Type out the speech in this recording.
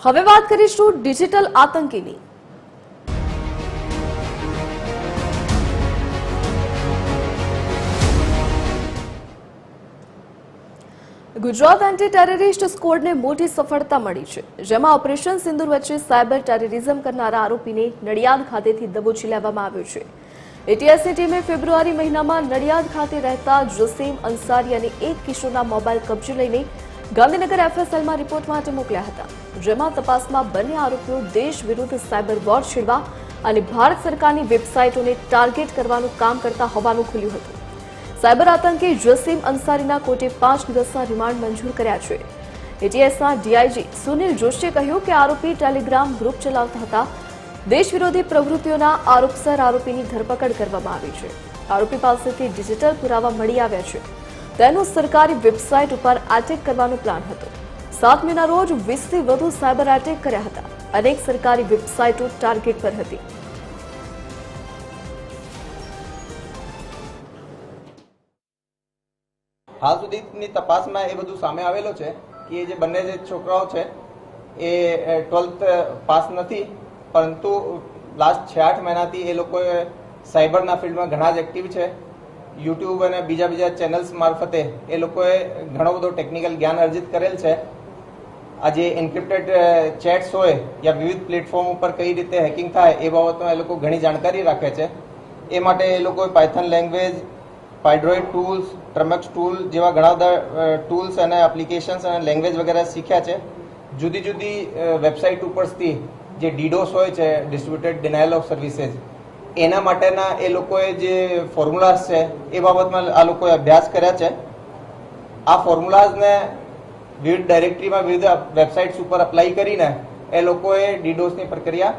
હવે વાત કરીશું ડિજિટલ આતંકીની। ગુજરાત એન્ટી ટેરરિસ્ટ સ્ક્વોડને મોટી સફળતા મળી છે, જેમાં ઓપરેશન સિંદૂર વચ્ચે સાયબર ટેરરિઝમ કરનારા આરોપીને નડિયાદ ખાતેથી દબોચી લેવામાં આવ્યો છે। એટીએસની ટીમે ફેબ્રુઆરી મહિનામાં નડિયાદ ખાતે રહેતા જસીમ અંસારી અને એક કિશોરના મોબાઈલ કબજે લઈને ગાંધીનગર એફએસએલમાં રિપોર્ટ માટે મોકલ્યા હતા, જેમાં તપાસમાં બંને આરોપીઓ દેશ વિરુદ્ધ સાયબર વોર છેડવા અને ભારત સરકારની વેબસાઇટોને ટાર્ગેટ કરવાનું કામ કરતા હોવાનું ખુલ્યું હતું। સાયબર આતંકી જસીમ અંસારીના કોર્ટે 5 દિવસના રિમાન્ડ મંજૂર કર્યા છે। એટીએસના ડીઆઈજી સુનિલ જોશીએ કહ્યું કે આરોપી ટેલિગ્રામ ગ્રુપ ચલાવતા હતા। દેશ વિરોધી પ્રવૃત્તિઓના આરોપસર આરોપીની ધરપકડ કરવામાં આવી છે। આરોપી પાસેથી ડિજિટલ પુરાવા મળી આવ્યા છે। તેનો સરકારી વેબસાઇટ ઉપર એટેક કરવાનો પ્લાન હતો। 7 મેના રોજ 20થી વધુ સાયબર એટેક કર્યા હતા। અનેક સરકારી વેબસાઇટો ટાર્ગેટ પર હતી। હાલ સુધીની તપાસમાં એ બધું સામે આવેલો છે કે જે બંને જે છોકરાઓ છે એ 12th પાસ નથી, પરંતુ લાસ્ટ 6-8 મહિનાથી એ લોકો સાયબરના ફિલ્ડમાં ઘણા જ એક્ટિવ છે। યુટ્યુબ અને બીજા ચેનલ્સ મારફતે એ લોકોએ ઘણો બધો ટેકનિકલ જ્ઞાન અર્જિત કરેલ છે। આ જે એન્ક્રિપ્ટેડ ચેટ્સ હોય યા વિવિધ પ્લેટફોર્મ ઉપર કઈ રીતે હેકિંગ થાય એ બાબતમાં એ લોકો ઘણી જાણકારી રાખે છે। એ માટે એ લોકોએ પાયથન લેંગ્વેજ, પાઇડ્રોઇડ ટૂલ્સ, ટ્રમેક્સ ટૂલ જેવા ઘણા બધા ટૂલ્સ અને એપ્લિકેશન્સ અને લેંગ્વેજ વગેરે શીખ્યા છે। જુદી જુદી વેબસાઇટ ઉપરથી જે ડીડોસ હોય છે, ડિસ્ટ્રીબ્યુટેડ ડિનાયલ ઓફ સર્વિસીસ, એના માટેના એ લોકોએ જે ફોર્મ્યુલાઝ છે એ બાબતમાં આ લોકોએ અભ્યાસ કર્યા છે। આ ફોર્મ્યુલાઝને વિવિધ ડાયરેક્ટરીમાં વિવિધ વેબસાઇટ્સ ઉપર અપ્લાય કરીને એ લોકોએ ડીડોસની પ્રક્રિયા